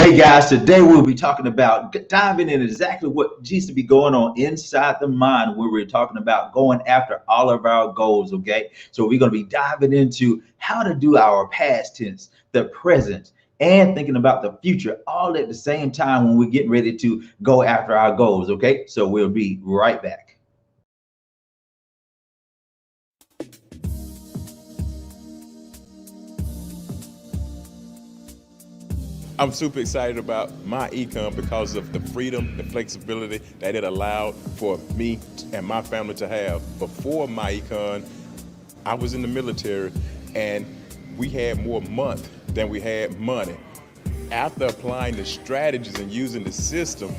Hey guys, today we'll be talking about diving in exactly what needs to be going on inside the mind when we're talking about going after all of our goals. Okay, so we're going to be diving into how to do our past tense, the present, and thinking about the future all at the same time when we're getting ready to go after our goals. Okay, so we'll be right back. I'm super excited about my econ because of the freedom, the flexibility that it allowed for me and my family to have. Before my econ, I was in the military and we had more month than we had money. After applying the strategies and using the system,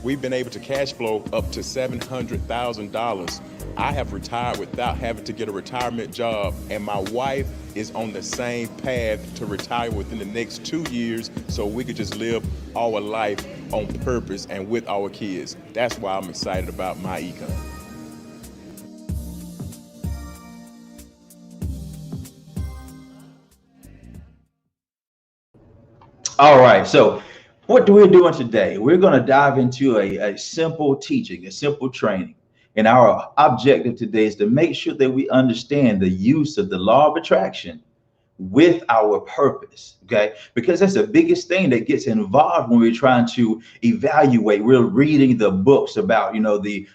we've been able to cash flow up to $700,000. I have retired without having to get a retirement job, and my wife is on the same path to retire within the next 2 years so we could just live our life on purpose and with our kids. That's why I'm excited about my econ. All right, so what we're doing today, we're going to dive into a simple teaching, a simple training. And our objective today is to make sure that we understand the use of the law of attraction with our purpose, okay? Because that's the biggest thing that gets involved when we're trying to evaluate. We're reading the books about, the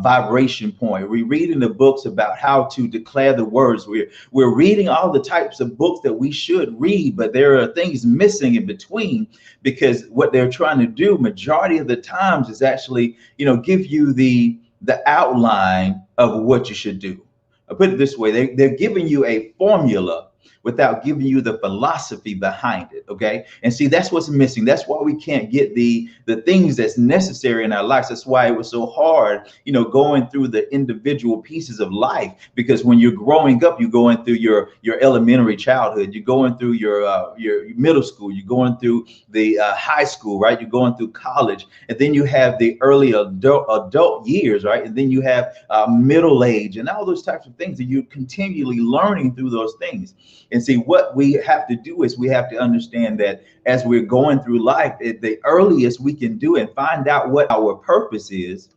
vibration point. We're reading the books about how to declare the words. We're reading all the types of books that we should read, but there are things missing in between because what they're trying to do majority of the times is actually, give you the outline of what you should do. I put it this way, they're giving you a formula without giving you the philosophy behind it. Okay. And see, that's what's missing. That's why we can't get the things that's necessary in our lives. That's why it was so hard, going through the individual pieces of life, because when you're growing up, you're going through your elementary childhood, you're going through your middle school, you're going through the high school, right? You're going through college, and then you have the early adult years, right? And then you have middle age and all those types of things, and you're continually learning through those things. And see, what we have to do is we have to understand that as we're going through life, the earliest we can do and find out what our purpose is,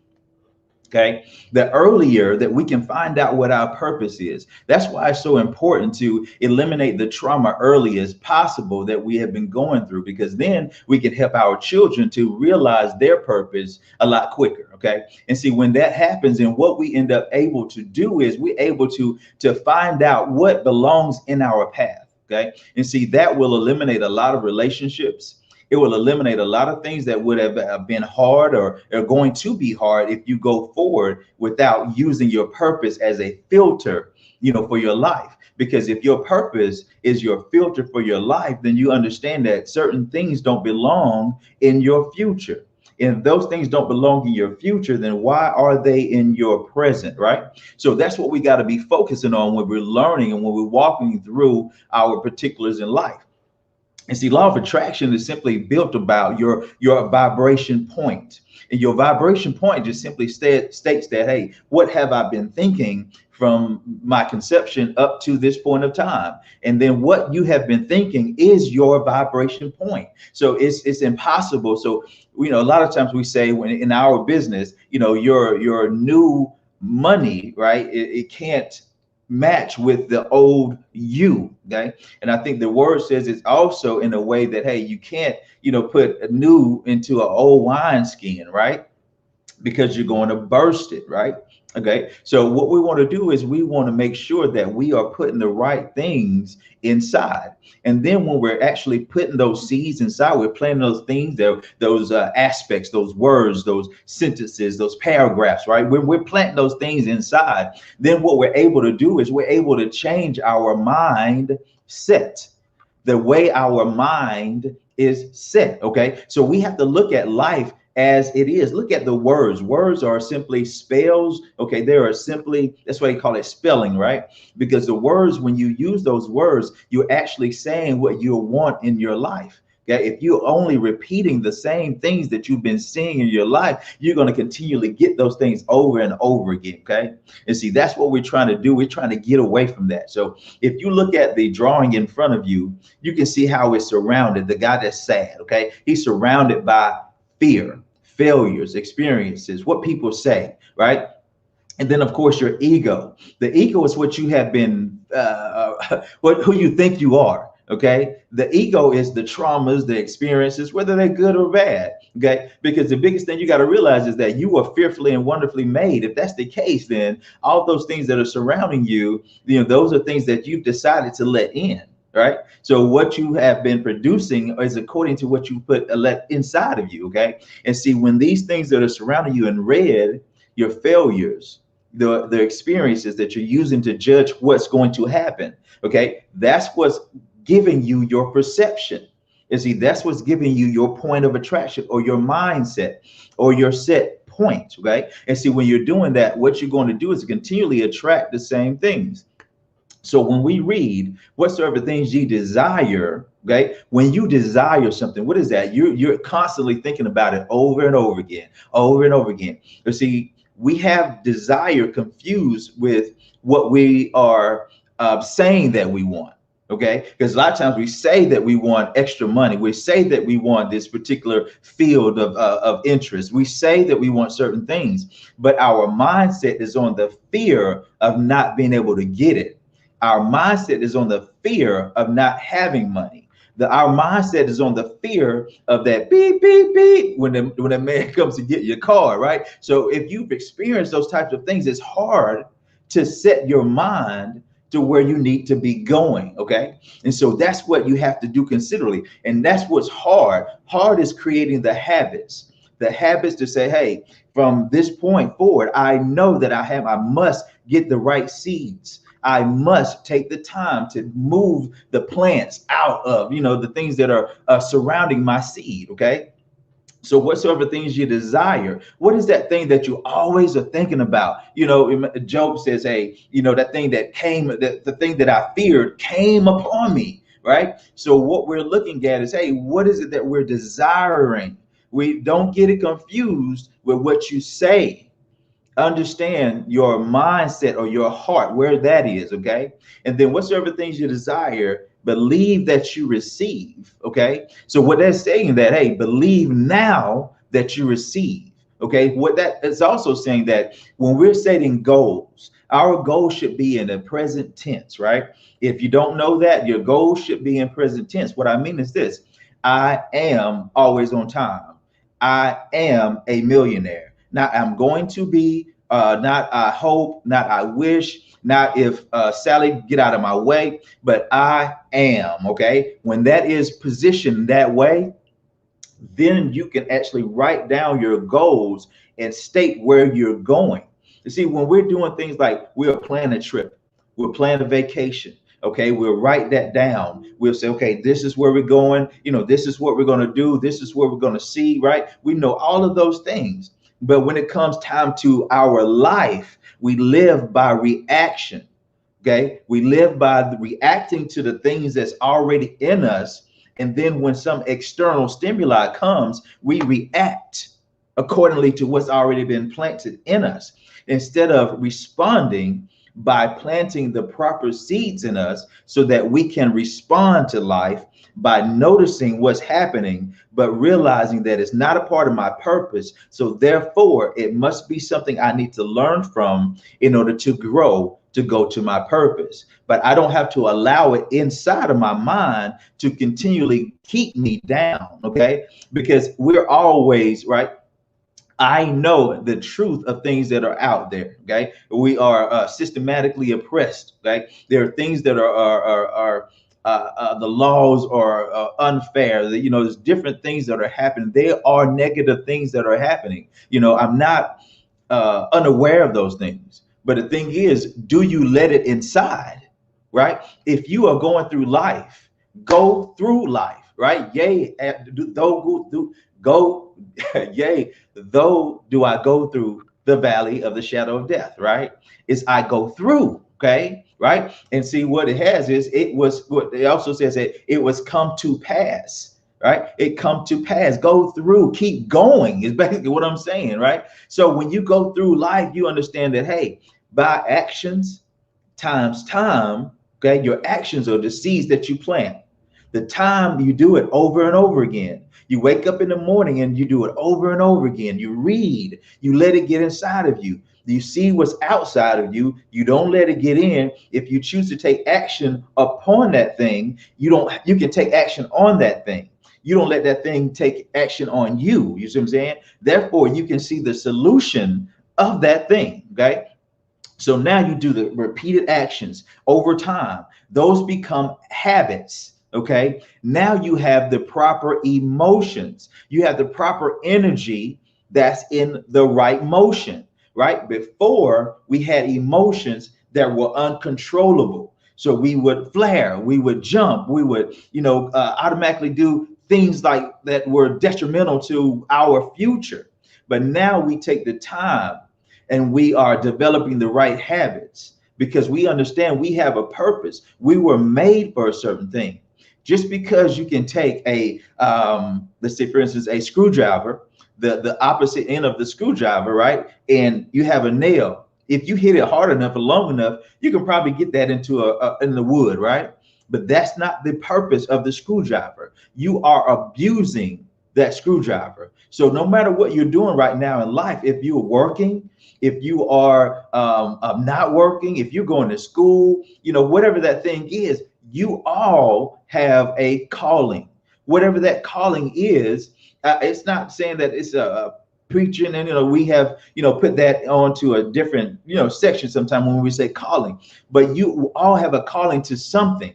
okay, the earlier that we can find out what our purpose is. That's why it's so important to eliminate the trauma early as possible that we have been going through, because then we can help our children to realize their purpose a lot quicker. Okay. And see, when that happens, and what we end up able to do is we're able to find out what belongs in our path. Okay. And see, that will eliminate a lot of relationships. It will eliminate a lot of things that would have been hard or are going to be hard if you go forward without using your purpose as a filter, for your life. Because if your purpose is your filter for your life, then you understand that certain things don't belong in your future. If those things don't belong in your future, then why are they in your present, right? So that's what we got to be focusing on when we're learning and when we're walking through our particulars in life. And see, law of attraction is simply built about your vibration point. And your vibration point just simply states that, hey, what have I been thinking from my conception up to this point of time? And then what you have been thinking is your vibration point. So it's impossible. So, a lot of times we say when in our business, your new money, right? It can't match with the old you. Okay. And I think the word says it's also in a way that, hey, you can't, put a new into an old wineskin, right? Because you're going to burst it, right? Okay. So what we want to do is we want to make sure that we are putting the right things inside. And then when we're actually putting those seeds inside, we're planting those things, those aspects, those words, those sentences, those paragraphs, right? When we're planting those things inside, then what we're able to do is we're able to change our mind set, the way our mind is set. Okay. So we have to look at life as it is. Look at the words. Words are simply spells. Okay, they are simply, that's why you call it spelling, right? Because the words, when you use those words, you're actually saying what you want in your life. Okay, if you're only repeating the same things that you've been seeing in your life, you're going to continually get those things over and over again. Okay, and see, that's what we're trying to do. We're trying to get away from that. So if you look at the drawing in front of you, you can see how it's surrounded. The guy that's sad, okay, he's surrounded by fear, failures, experiences, what people say, right? And then, of course, your ego. The ego is what you have been, who you think you are. Okay. The ego is the traumas, the experiences, whether they're good or bad. Okay. Because the biggest thing you got to realize is that you were fearfully and wonderfully made. If that's the case, then all those things that are surrounding you, those are things that you've decided to let in. Right. So what you have been producing is according to what you let inside of you. Okay. And see, when these things that are surrounding you in red, your failures, the experiences that you're using to judge what's going to happen, okay, that's what's giving you your perception. And see, that's what's giving you your point of attraction or your mindset or your set point. Okay. And see, when you're doing that, what you're going to do is continually attract the same things. So when we read whatsoever things ye desire, okay, when you desire something, what is that? You're constantly thinking about it over and over again, over and over again. You see, we have desire confused with what we are saying that we want. Okay, because a lot of times we say that we want extra money. We say that we want this particular field of interest. We say that we want certain things, but our mindset is on the fear of not being able to get it. Our mindset is on the fear of not having money. Our mindset is on the fear of that beep, beep, beep when a man comes to get your car, right? So if you've experienced those types of things, it's hard to set your mind to where you need to be going, okay? And so that's what you have to do considerably. And that's what's hard. Hard is creating the habits to say, hey, from this point forward, I know that I must get the right seeds. I must take the time to move the plants out of, the things that are surrounding my seed. Okay. So whatsoever things you desire, what is that thing that you always are thinking about? Job says, hey, that thing that came, the thing that I feared came upon me. Right. So what we're looking at is, hey, what is it that we're desiring? We don't get it confused with what you say. Understand your mindset or your heart, where that is, okay? And then whatsoever things you desire, believe that you receive, okay? So what that's saying that, hey, believe now that you receive, okay? What that is also saying that when we're setting goals, our goal should be in the present tense, right? If you don't know that, your goal should be in present tense. What I mean is this: I am always on time. I am a millionaire. Now I'm going to be, not I hope, not I wish, not if Sally get out of my way, but I am, okay? When that is positioned that way, then you can actually write down your goals and state where you're going. You see, when we're doing things like we're planning a trip, we're planning a vacation, okay, we'll write that down. We'll say, okay, this is where we're going. This is what we're going to do. This is where we're going to see, right? We know all of those things. But when it comes time to our life, we live by reaction. Okay. We live by reacting to the things that's already in us. And then when some external stimuli comes, we react accordingly to what's already been planted in us, instead of responding by planting the proper seeds in us so that we can respond to life by noticing what's happening, but realizing that it's not a part of my purpose. So therefore, it must be something I need to learn from in order to grow, to go to my purpose. But I don't have to allow it inside of my mind to continually keep me down, okay? Because we're always, right? I know the truth of things that are out there. Okay, we are systematically oppressed. Okay, there are things that are the laws are unfair. There's different things that are happening. There are negative things that are happening. I'm not unaware of those things. But the thing is, do you let it inside? Right? If you are going through life, go through life. Right? Yea, go. Yea, though do I go through the valley of the shadow of death, right? It's I go through, okay, right? And see what it has is it also says that it was come to pass, right? It come to pass. Go through, keep going is basically what I'm saying, right? So when you go through life, you understand that, hey, by actions times time, okay, your actions are the seeds that you plant. The time you do it over and over again. You wake up in the morning and you do it over and over again. You read, you let it get inside of you. You see what's outside of you. You don't let it get in. If you choose to take action upon that thing, you can take action on that thing. You don't let that thing take action on you. You see what I'm saying? Therefore, you can see the solution of that thing. Okay. So now you do the repeated actions over time. Those become habits. Okay. Now you have the proper emotions. You have the proper energy that's in the right motion, right? Before we had emotions that were uncontrollable. So we would flare, we would jump, we would, automatically do things like that were detrimental to our future. But now we take the time and we are developing the right habits because we understand we have a purpose. We were made for a certain thing. Just because you can take let's say, for instance, a screwdriver, the opposite end of the screwdriver, right? And you have a nail. If you hit it hard enough or long enough, you can probably get that into in the wood, right? But that's not the purpose of the screwdriver. You are abusing that screwdriver. So no matter what you're doing right now in life, if you're working, if you are not working, if you're going to school, whatever that thing is, you all have a calling. Whatever that calling is, it's not saying that it's a preaching, and we have put that onto a different section sometime when we say calling. But you all have a calling to something.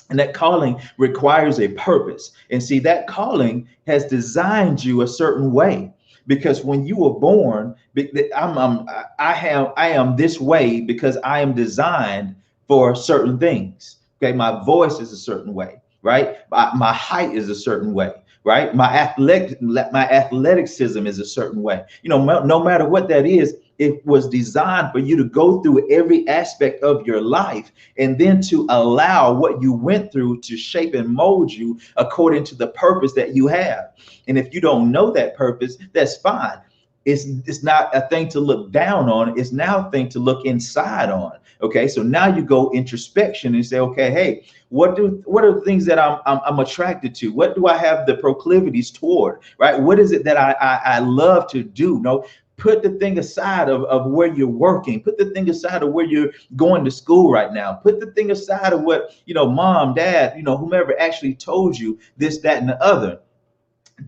And that calling requires a purpose. And see, that calling has designed you a certain way. Because when you were born, I am this way because I am designed for certain things. Okay, my voice is a certain way, right? My height is a certain way, right? My athleticism is a certain way. No matter what that is, it was designed for you to go through every aspect of your life and then to allow what you went through to shape and mold you according to the purpose that you have. And if you don't know that purpose, that's fine. It's not a thing to look down on. It's now a thing to look inside on. Okay, so now you go introspection and say, okay, hey, what are the things that I'm attracted to? What do I have the proclivities toward? Right? What is it that I love to do? Put the thing aside of where you're working. Put the thing aside of where you're going to school right now. Put the thing aside of what mom, dad, whomever actually told you this, that, and the other.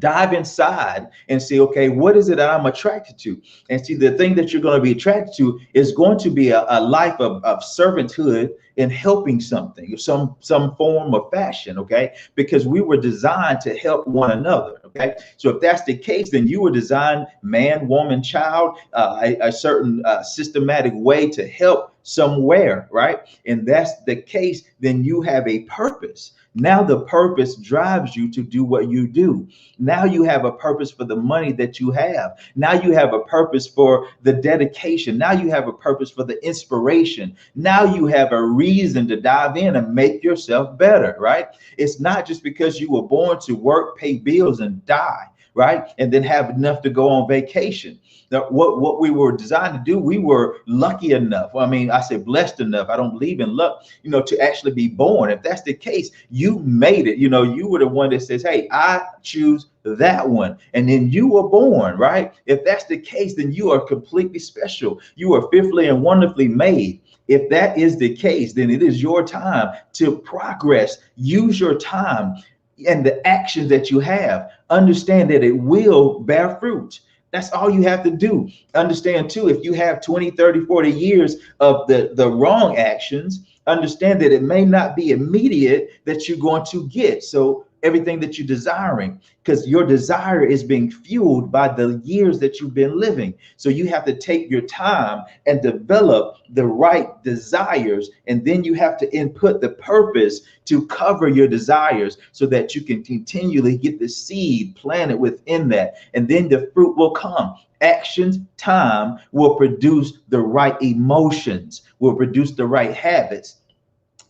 Dive inside and say, okay, what is it that I'm attracted to? And see, the thing that you're going to be attracted to is going to be a life of servanthood and helping something, some form of fashion, okay? Because we were designed to help one another, okay? So if that's the case, then you were designed, man, woman, child, a certain systematic way to help somewhere, right? And that's the case, then you have a purpose. Now the purpose drives you to do what you do. Now you have a purpose for the money that you have. Now you have a purpose for the dedication. Now you have a purpose for the inspiration. Now you have a reason to dive in and make yourself better, right? It's not just because you were born to work, pay bills, and die, right? And then have enough to go on vacation. Now, what we were designed to do, we were lucky enough. I say blessed enough. I don't believe in luck, to actually be born. If that's the case, you made it. You were the one that says, hey, I choose that one. And then you were born, right? If that's the case, then you are completely special. You are fearfully and wonderfully made. If that is the case, then it is your time to progress. Use your time and the actions that you have. Understand that it will bear fruit. That's all you have to do. Understand too, if you have 20, 30, 40 years of the wrong actions, understand that it may not be immediate that you're going to get. So everything that you're desiring, because your desire is being fueled by the years that you've been living. So you have to take your time and develop the right desires. And then you have to input the purpose to cover your desires so that you can continually get the seed planted within that. And then the fruit will come. Actions, time will produce the right emotions, will produce the right habits.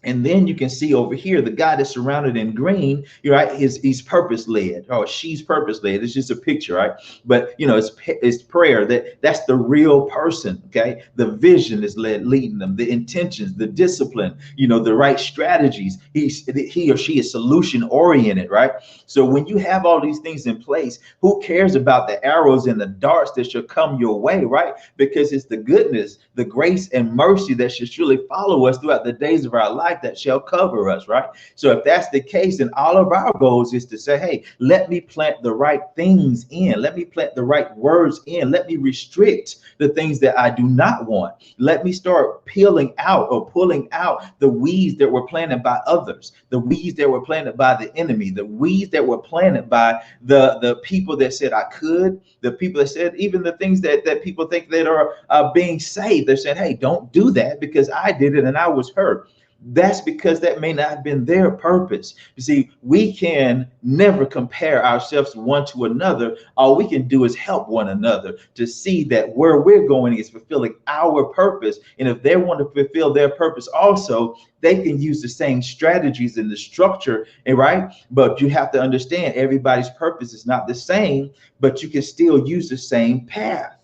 And then you can see over here, the guy that's surrounded in green, you're right, he's purpose led, or she's purpose led. It's just a picture, right? But it's prayer. That's the real person. Okay, the vision is leading them, the intentions, the discipline, the right strategies. He or she is solution oriented, right? So when you have all these things in place, who cares about the arrows and the darts that shall come your way, right? Because it's the goodness, the grace and mercy that should surely follow us throughout the days of our life that shall cover us, right? So if that's the case, then all of our goals is to say, hey, let me plant the right things in. Let me plant the right words in. Let me restrict the things that I do not want. Let me start peeling out or pulling out the weeds that were planted by others, the weeds that were planted by the enemy, the weeds that were planted by the people that said I could, the people that said even the things that people think that are being saved. They're saying, hey, don't do that because I did it and I was hurt. That's because that may not have been their purpose. You see, we can never compare ourselves one to another. All we can do is help one another to see that where we're going is fulfilling our purpose. And if they want to fulfill their purpose also, they can use the same strategies and the structure, right? But you have to understand everybody's purpose is not the same, but you can still use the same path.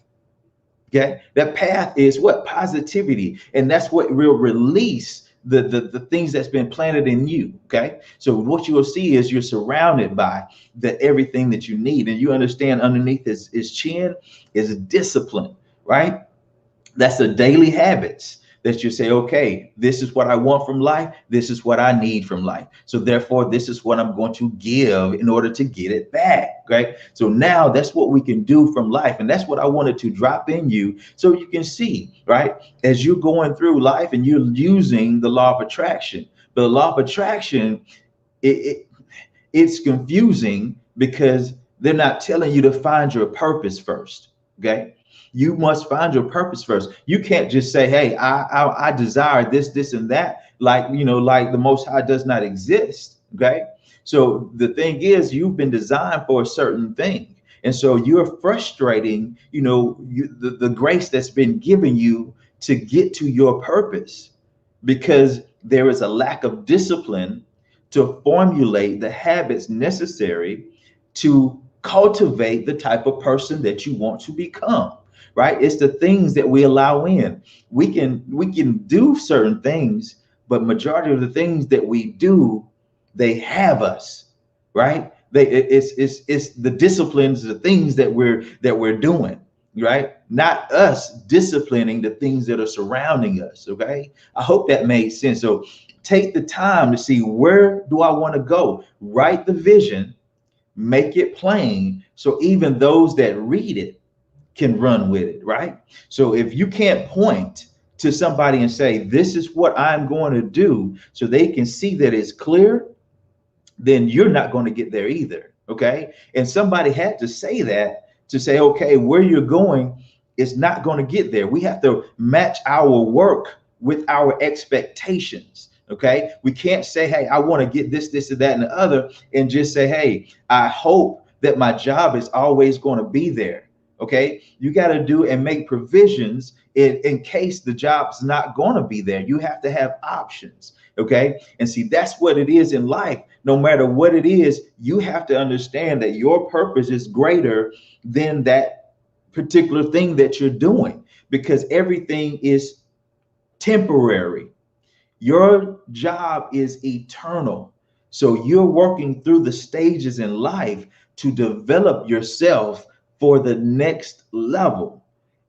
Okay, that path is what? Positivity. And that's what will release the things that's been planted in you. Okay, so what you will see is you're surrounded by everything that you need, and you understand underneath his chin is discipline, right? That's the daily habits that you say, okay, this is what I want from life. This is what I need from life. So therefore, this is what I'm going to give in order to get it back. Right. So now that's what we can do from life. And that's what I wanted to drop in you so you can see, right, as you're going through life and you're using the law of attraction. But the law of attraction, it's confusing because they're not telling you to find your purpose first. Okay. You must find your purpose first. You can't just say, hey, I desire this, and that, like the Most High does not exist. Okay. So the thing is, you've been designed for a certain thing. And so you're frustrating, the grace that's been given you to get to your purpose because there is a lack of discipline to formulate the habits necessary to cultivate the type of person that you want to become. Right? It's the things that we allow in. We can do certain things, but majority of the things that we do, they have us, right? It's the disciplines, the things that we're doing, right? Not us disciplining the things that are surrounding us. Okay. I hope that made sense. So take the time to see, where do I want to go? Write the vision, make it plain, so even those that read it can run with it, right? So if you can't point to somebody and say, this is what I'm going to do, so they can see that it's clear, then you're not going to get there either. Okay. And somebody had to say that, to say, okay, where you're going is not going to get there. We have to match our work with our expectations. Okay. We can't say, hey, I want to get this, and that, and the other, and just say, hey, I hope that my job is always going to be there. Okay, you got to do and make provisions in case the job's not going to be there. You have to have options. Okay, and see, that's what it is in life. No matter what it is, you have to understand that your purpose is greater than that particular thing that you're doing, because everything is temporary. Your job is eternal. So you're working through the stages in life to develop yourself for the next level.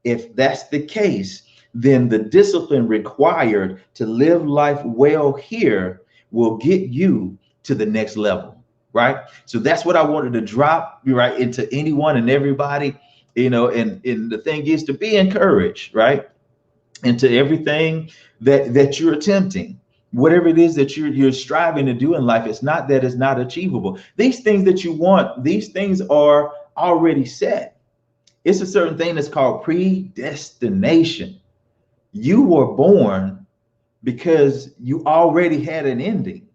If that's the case, then the discipline required to live life well here will get you to the next level, right? So that's what I wanted to drop right into anyone and everybody, and the thing is to be encouraged, right? Into everything that you're attempting, whatever it is that you're striving to do in life. It's not that it's not achievable. These things that you want, these things are already set. It's a certain thing that's called predestination. You were born because you already had an ending.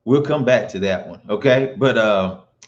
We'll come back to that one. Okay. But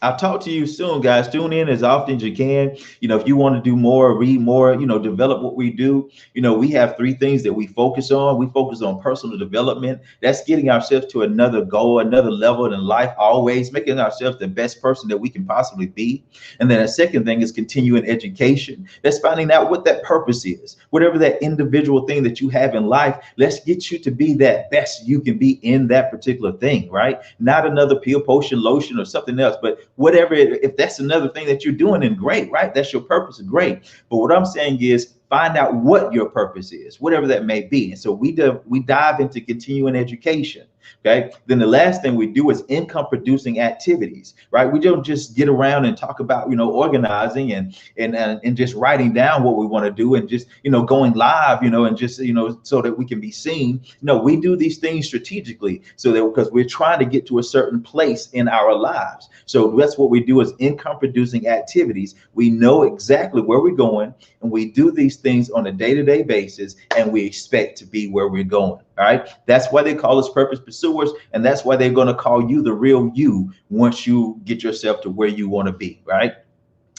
I'll talk to you soon, guys. Tune in as often as you can. If you want to do more, read more, develop what we do. We have three things that we focus on. We focus on personal development. That's getting ourselves to another goal, another level in life, always making ourselves the best person that we can possibly be. And then a second thing is continuing education. That's finding out what that purpose is. Whatever that individual thing that you have in life, let's get you to be that best you can be in that particular thing, right? Not another peel, potion, lotion, or something else, but whatever, if that's another thing that you're doing, then great, right? That's your purpose, great. But what I'm saying is find out what your purpose is, whatever that may be. And so we dive into continuing education. Okay. Then the last thing we do is income producing activities, right? We don't just get around and talk about, organizing and just writing down what we want to do and just, going live, and just, so that we can be seen. No, we do these things strategically so that because we're trying to get to a certain place in our lives. So that's what we do is income producing activities. We know exactly where we're going and we do these things on a day-to-day basis and we expect to be where we're going. All right. That's why they call us purpose pursuers. And that's why they're going to call you the real you once you get yourself to where you want to be. Right.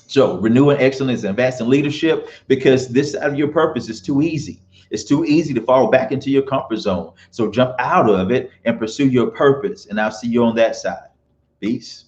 So renewing excellence and advancing leadership, because this side of your purpose is too easy. It's too easy to fall back into your comfort zone. So jump out of it and pursue your purpose. And I'll see you on that side. Peace.